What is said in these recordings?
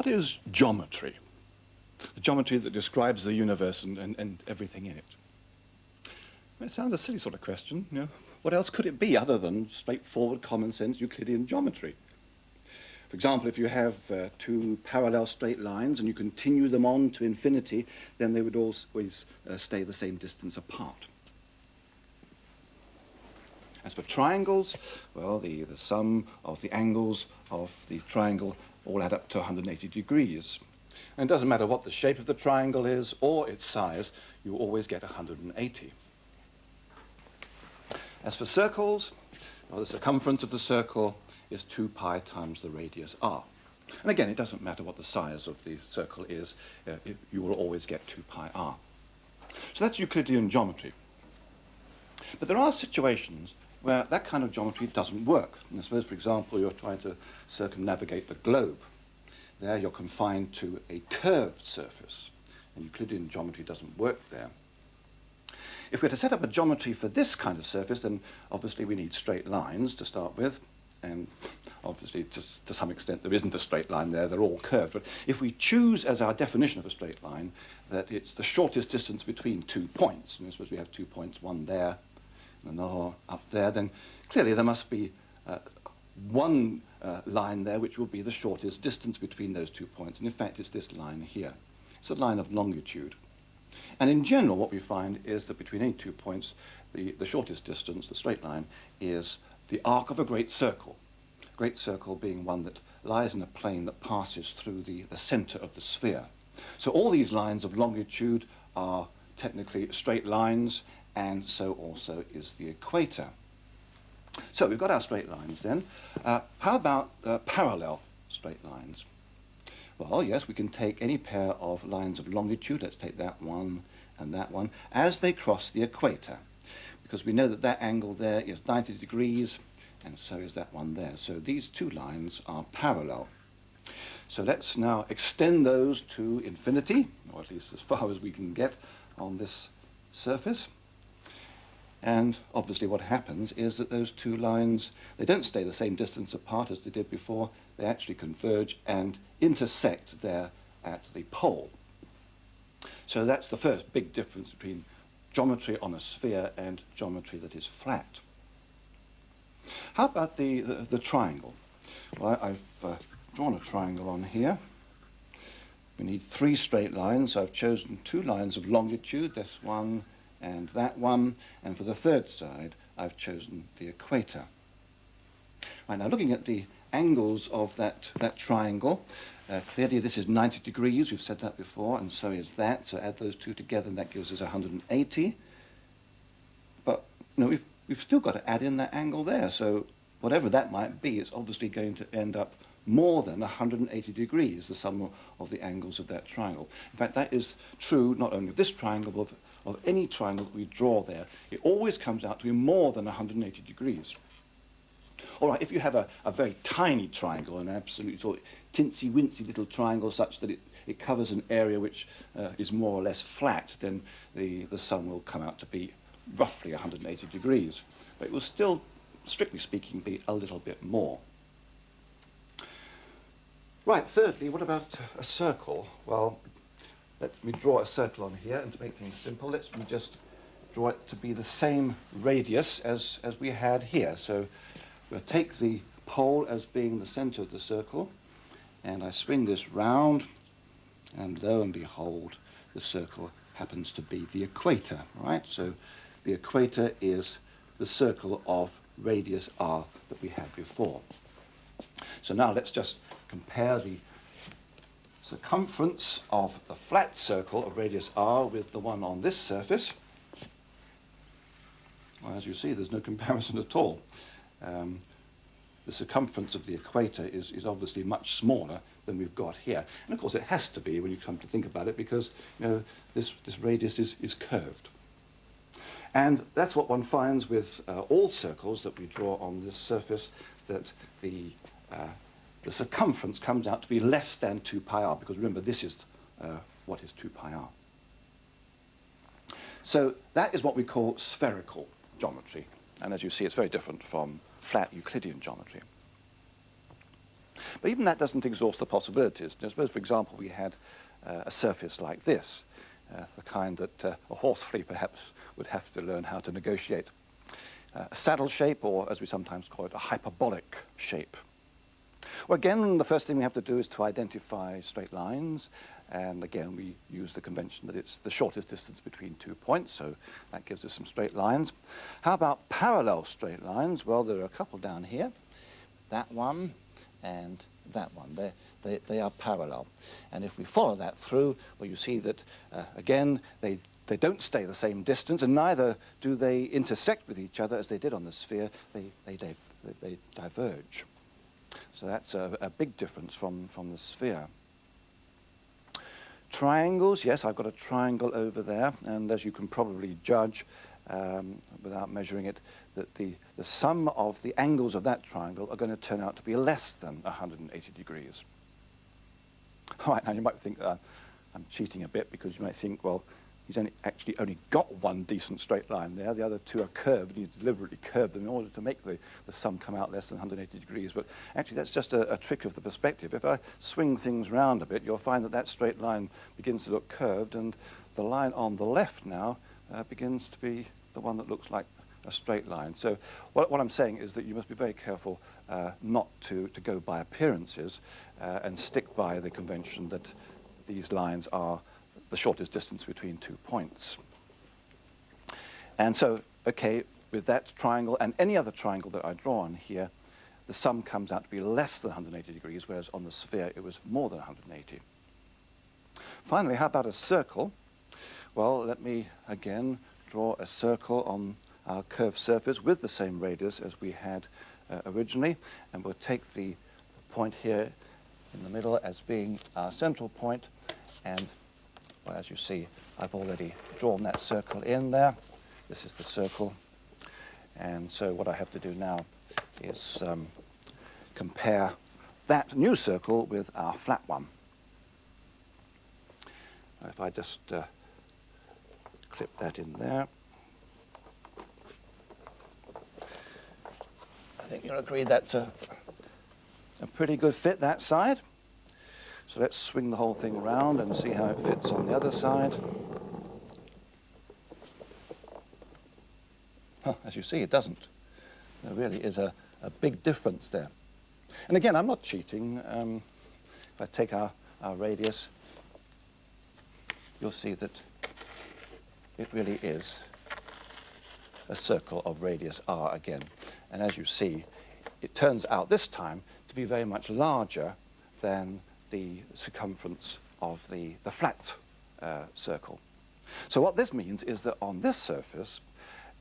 What is geometry? The geometry that describes the universe and everything in it. It sounds a silly sort of question. You know, what else could it be other than straightforward, common sense Euclidean geometry? For example, if you have two parallel straight lines and you continue them on to infinity, then they would always stay the same distance apart. As for triangles, well, the sum of the angles of the triangle all add up to 180 degrees. And it doesn't matter what the shape of the triangle is or its size, you always get 180. As for circles, well, the circumference of the circle is 2 pi times the radius r. And again, it doesn't matter what the size of the circle is, you will always get 2 pi r. So that's Euclidean geometry. But there are situations where that kind of geometry doesn't work. And suppose, for example, you're trying to circumnavigate the globe. There you're confined to a curved surface, and Euclidean geometry doesn't work there. If we're to set up a geometry for this kind of surface, then obviously we need straight lines to start with, and obviously to some extent there isn't a straight line there, they're all curved. But if we choose as our definition of a straight line that it's the shortest distance between 2 points, and suppose we have 2 points, one there and another up there, then clearly there must be one line there which will be the shortest distance between those 2 points, and in fact it's this line here. It's a line of longitude. And in general what we find is that between any 2 points the shortest distance, the straight line, is the arc of a great circle being one that lies in a plane that passes through the center of the sphere. So all these lines of longitude are technically straight lines, and so also is the equator. So we've got our straight lines then. How about parallel straight lines? Well, yes, we can take any pair of lines of longitude, let's take that one and that one, as they cross the equator, because we know that that angle there is 90 degrees, and so is that one there. So these two lines are parallel. So let's now extend those to infinity, or at least as far as we can get on this surface. And obviously what happens is that those two lines, they don't stay the same distance apart as they did before, they actually converge and intersect there at the pole. So that's the first big difference between geometry on a sphere and geometry that is flat. How about the triangle? Well, I've drawn a triangle on here. We need 3 straight lines, so I've chosen 2 lines of longitude, this one and that one, and for the third side I've chosen the equator. Right, now looking at the angles of that triangle, clearly this is 90 degrees, we've said that before, and so is that, so add those two together and that gives us 180. But you know, we've still got to add in that angle there, so whatever that might be, it's obviously going to end up more than 180 degrees, the sum of the angles of that triangle. In fact, that is true not only of this triangle, but of any triangle that we draw there. It always comes out to be more than 180 degrees. All right, if you have a very tiny triangle, an absolute sort of tinsy-wincy little triangle such that it covers an area which is more or less flat, then the sum will come out to be roughly 180 degrees. But it will still, strictly speaking, be a little bit more. Right, thirdly, what about a circle? Well, let me draw a circle on here, and to make things simple, let me just draw it to be the same radius as we had here. So we'll take the pole as being the center of the circle, and I swing this round, and lo and behold, the circle happens to be the equator, right? So the equator is the circle of radius r that we had before. So now let's just compare the circumference of the flat circle of radius r with the one on this surface. Well, as you see, there's no comparison at all. The circumference of the equator is obviously much smaller than we've got here. And of course it has to be when you come to think about it, because you know, this radius is curved. And that's what one finds with all circles that we draw on this surface, that the circumference comes out to be less than 2 pi r, because remember, this is what is 2 pi r. So that is what we call spherical geometry. And as you see, it's very different from flat Euclidean geometry. But even that doesn't exhaust the possibilities. Now, suppose, for example, we had a surface like this, the kind that a horse flea perhaps would have to learn how to negotiate. A saddle shape, or as we sometimes call it, a hyperbolic shape. Well, again, the first thing we have to do is to identify straight lines. And again, we use the convention that it's the shortest distance between 2 points, so that gives us some straight lines. How about parallel straight lines? Well, there are a couple down here. That one and that one. They are parallel. And if we follow that through, well, you see that, again, they don't stay the same distance, and neither do they intersect with each other as they did on the sphere. They diverge. So that's a big difference from the sphere. Triangles, yes, I've got a triangle over there, and as you can probably judge without measuring it, that the sum of the angles of that triangle are going to turn out to be less than 180 degrees. All right, now you might think that I'm cheating a bit, because you might think, well, he's actually only got one decent straight line there. The other two are curved, and he's deliberately curved them in order to make the sum come out less than 180 degrees. But actually, that's just a trick of the perspective. If I swing things round a bit, you'll find that that straight line begins to look curved, and the line on the left now begins to be the one that looks like a straight line. So what I'm saying is that you must be very careful not to go by appearances and stick by the convention that these lines are the shortest distance between 2 points. And so, okay, with that triangle and any other triangle that I draw on here, the sum comes out to be less than 180 degrees, whereas on the sphere it was more than 180. Finally, how about a circle? Well, let me again draw a circle on our curved surface with the same radius as we had originally, and we'll take the point here in the middle as being our central point, and well, as you see, I've already drawn that circle in there. This is the circle. And so what I have to do now is compare that new circle with our flat one. If I just clip that in there, I think you'll agree that's a pretty good fit, that side. So let's swing the whole thing around and see how it fits on the other side. As you see, it doesn't. There really is a big difference there. And again, I'm not cheating. If I take our radius, you'll see that it really is a circle of radius r again. And as you see, it turns out this time to be very much larger than the circumference of the flat circle. So what this means is that on this surface,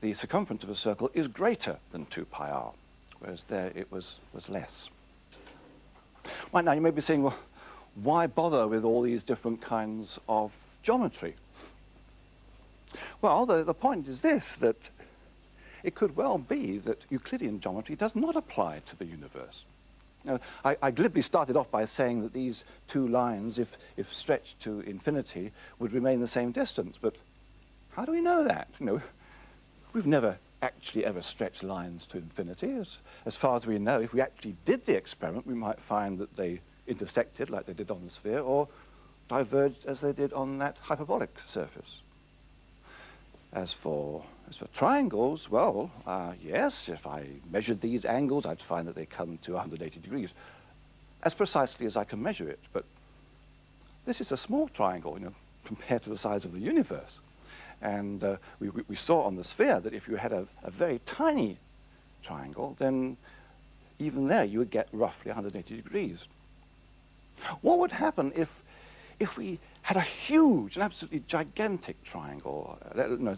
the circumference of a circle is greater than 2 pi r, whereas there it was less. Right, now you may be saying, well, why bother with all these different kinds of geometry? Well, the point is this, that it could well be that Euclidean geometry does not apply to the universe. Now, I glibly started off by saying that these two lines, if stretched to infinity, would remain the same distance. But how do we know that? You know, we've never actually ever stretched lines to infinity. As far as we know, if we actually did the experiment, we might find that they intersected like they did on the sphere, or diverged as they did on that hyperbolic surface. As for triangles, well, yes, if I measured these angles, I'd find that they come to 180 degrees, as precisely as I can measure it. But this is a small triangle, you know, compared to the size of the universe. And we saw on the sphere that if you had a very tiny triangle, then even there you would get roughly 180 degrees. What would happen if we had a huge and absolutely gigantic triangle?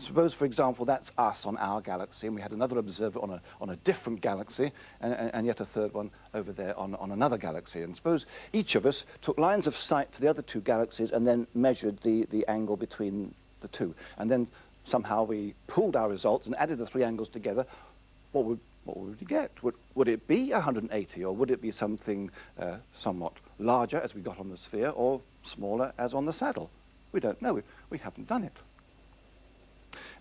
Suppose, for example, that's us on our galaxy, and we had another observer on a different galaxy, and yet a third one over there on another galaxy. And suppose each of us took lines of sight to the other two galaxies and then measured the angle between the two. And then somehow we pooled our results and added the three angles together. What would we get? Would it be 180, or would it be something somewhat larger, as we got on the sphere, or smaller, as on the saddle? We don't know. We haven't done it.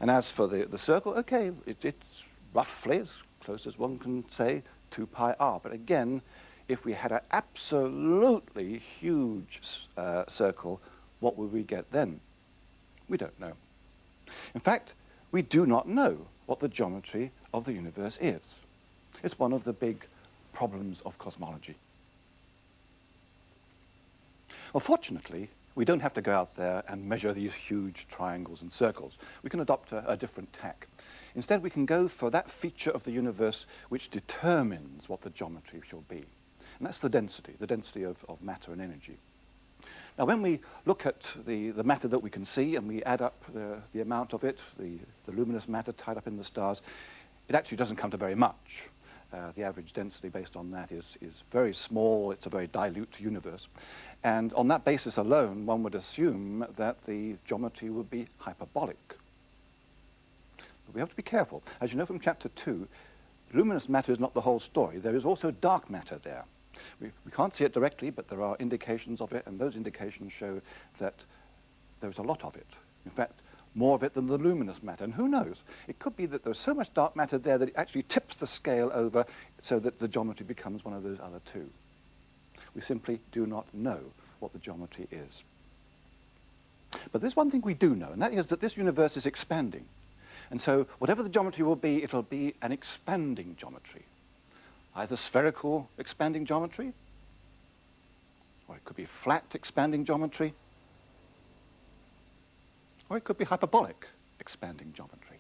And as for the circle, okay, it's roughly as close as one can say 2 pi r. But again, if we had an absolutely huge circle, what would we get then? We don't know. In fact, we do not know what the geometry of the universe is. It's one of the big problems of cosmology. Well, fortunately, we don't have to go out there and measure these huge triangles and circles. We can adopt a different tack. Instead, we can go for that feature of the universe which determines what the geometry shall be. And that's the density of matter and energy. Now, when we look at the matter that we can see and we add up the amount of it, the luminous matter tied up in the stars, it actually doesn't come to very much. The average density based on that is very small. It's a very dilute universe. And on that basis alone, one would assume that the geometry would be hyperbolic. But we have to be careful. As you know from chapter 2, luminous matter is not the whole story. There is also dark matter there. We can't see it directly, but there are indications of it, and those indications show that there's a lot of it. In fact, more of it than the luminous matter. And who knows? It could be that there's so much dark matter there that it actually tips the scale over so that the geometry becomes one of those other two. We simply do not know what the geometry is. But there's one thing we do know, and that is that this universe is expanding. And so whatever the geometry will be, it'll be an expanding geometry. Either spherical expanding geometry, or it could be flat expanding geometry, or it could be hyperbolic expanding geometry.